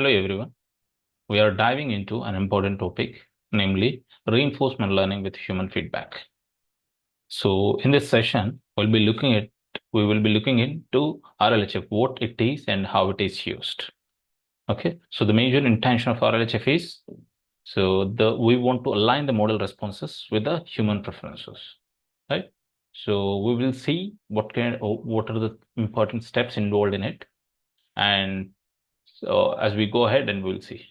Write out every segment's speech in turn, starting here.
Hello everyone. We are diving into an important topic, namely reinforcement learning with human feedback. So in this session, we will be looking into RLHF, what it is and how it is used. Okay. So the major intention of RLHF is we want to align the model responses with the human preferences. Right. So we will see what are the important steps involved in it. And so as we go ahead and we'll see.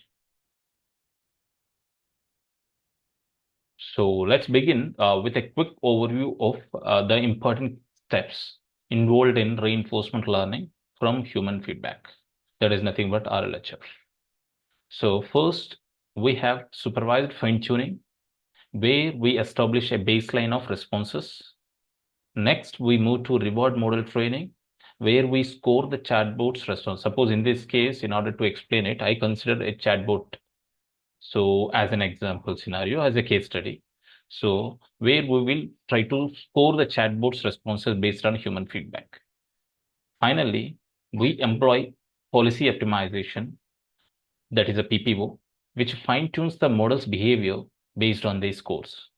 So let's begin with a quick overview of the important steps involved in reinforcement learning from human feedback. That is nothing but RLHF. So first, we have supervised fine-tuning, where we establish a baseline of responses. Next, we move to reward model training, where we score the chatbot's response. Suppose in this case, in order to explain it, I consider a chatbot. So as an example scenario, as a case study. So where we will try to score the chatbot's responses based on human feedback. Finally, we employ policy optimization, that is a PPO, which fine-tunes the model's behavior based on these scores.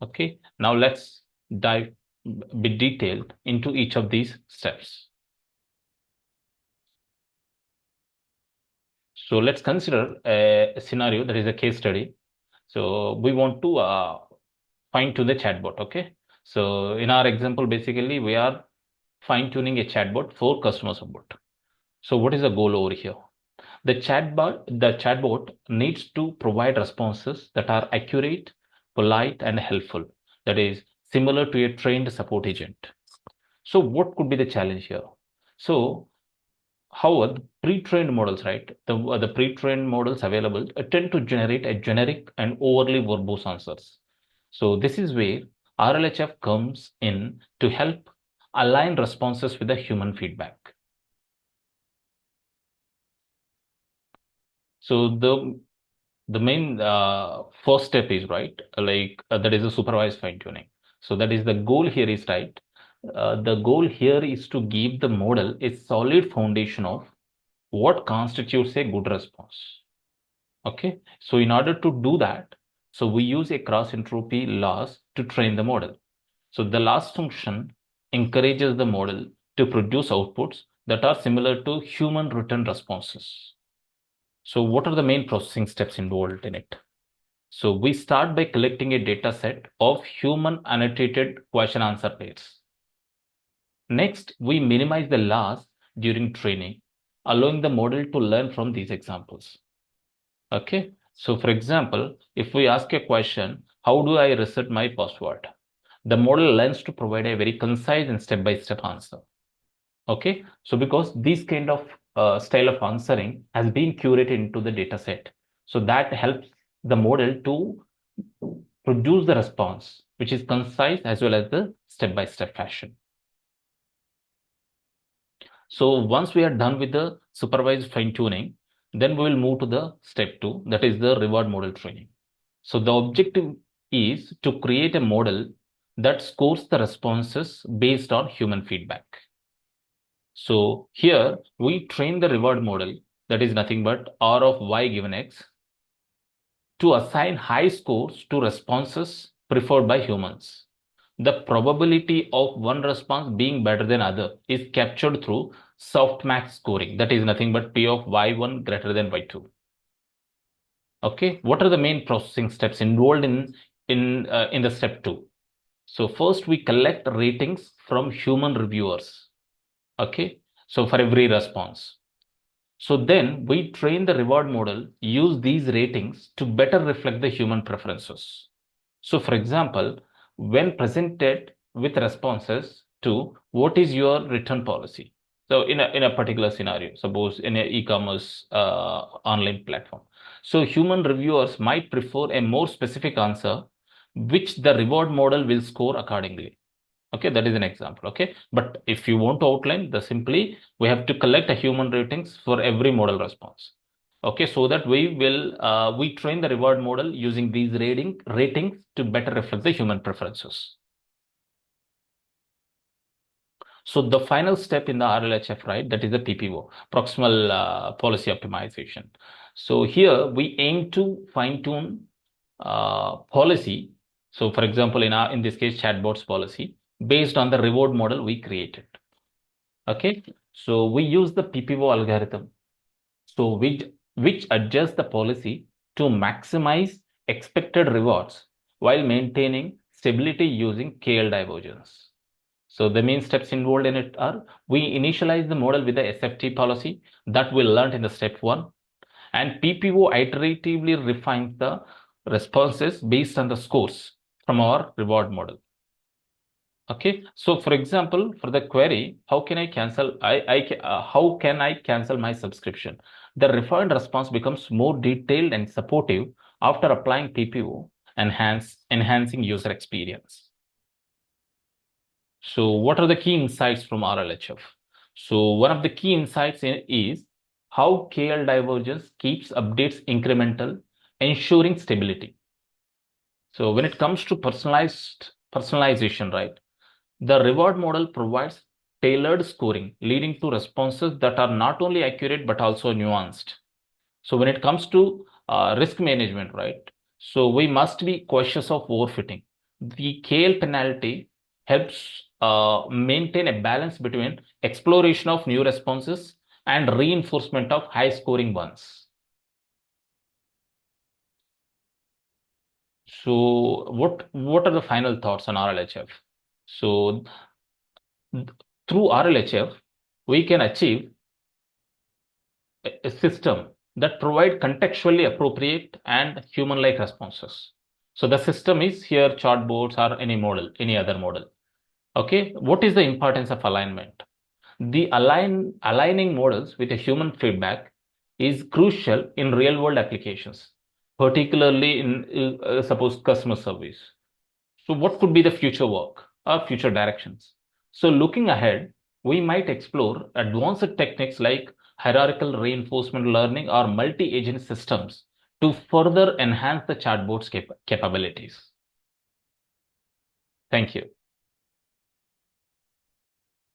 Okay, now let's dive a bit detailed into each of these steps. So let's consider a scenario that is a case study. So we want to fine tune the chatbot. Okay. So in our example, basically we are fine tuning a chatbot for customer support. So what is the goal over here? The chatbot needs to provide responses that are accurate, polite, and helpful. That is similar to a trained support agent. So what could be the challenge here? So however, the pre-trained models, right? The pre-trained models available tend to generate a generic and overly verbose answers. So this is where RLHF comes in to help align responses with the human feedback. So the main first step is right, that is a supervised fine tuning. So that is the goal here is right. The goal here is to give the model a solid foundation of what constitutes a good response. Okay, so in order to do that, so we use a cross entropy loss to train the model. So the loss function encourages the model to produce outputs that are similar to human written responses. So what are the main processing steps involved in it? So we start by collecting a data set of human annotated question answer pairs. Next, we minimize the loss during training, allowing the model to learn from these examples. Okay, so for example, if we ask a question, how do I reset my password? The model learns to provide a very concise and step-by-step answer. Okay, so because this kind of style of answering has been curated into the data set, so that helps the model to produce the response, which is concise as well as the step-by-step fashion. So once we are done with the supervised fine-tuning, then we will move to the step 2, that is the reward model training. So the objective is to create a model that scores the responses based on human feedback. So here we train the reward model, that is nothing but R of y given x, to assign high scores to responses preferred by humans. The probability of one response being better than other is captured through softmax scoring, that is nothing but P of y1 greater than y2. Okay, what are the main processing steps involved in the step 2? So first we collect ratings from human reviewers. Okay, so for every response. So then we train the reward model, use these ratings to better reflect the human preferences. So for example, when presented with responses to what is your return policy? So in a particular scenario, suppose in an e-commerce online platform. So human reviewers might prefer a more specific answer, which the reward model will score accordingly. Okay, that is an example. Okay, but if you want to outline the simply, we have to collect a human ratings for every model response. Okay, so that we train the reward model using these ratings to better reflect the human preferences. So the final step in the RLHF, right, that is the PPO, proximal policy optimization. So here we aim to fine tune policy. So for example, in this case, chatbots policy based on the reward model we created. Okay. So we use the PPO algorithm. So which adjusts the policy to maximize expected rewards while maintaining stability using KL divergence. So the main steps involved in it are we initialize the model with the SFT policy that we learned in the step 1, and PPO iteratively refines the responses based on the scores from our reward model. Okay, so for example, for the query, how can I cancel? How can I cancel my subscription? The refined response becomes more detailed and supportive after applying PPO, enhancing user experience. So what are the key insights from RLHF? So one of the key insights is how KL divergence keeps updates incremental, ensuring stability. So when it comes to personalization, right, the reward model provides tailored scoring, leading to responses that are not only accurate but also nuanced. So when it comes to risk management, right, so we must be cautious of overfitting. The KL penalty helps maintain a balance between exploration of new responses and reinforcement of high scoring ones. So what are the final thoughts on RLHF? So through RLHF, we can achieve a system that provide contextually appropriate and human-like responses. So the system is here chatbots or any model, any other model. Okay, what is the importance of alignment? The aligning models with a human feedback is crucial in real-world applications, particularly in suppose customer service. So what could be the future work or future directions? So looking ahead, we might explore advanced techniques like hierarchical reinforcement learning or multi-agent systems to further enhance the chatbot's capabilities. Thank you.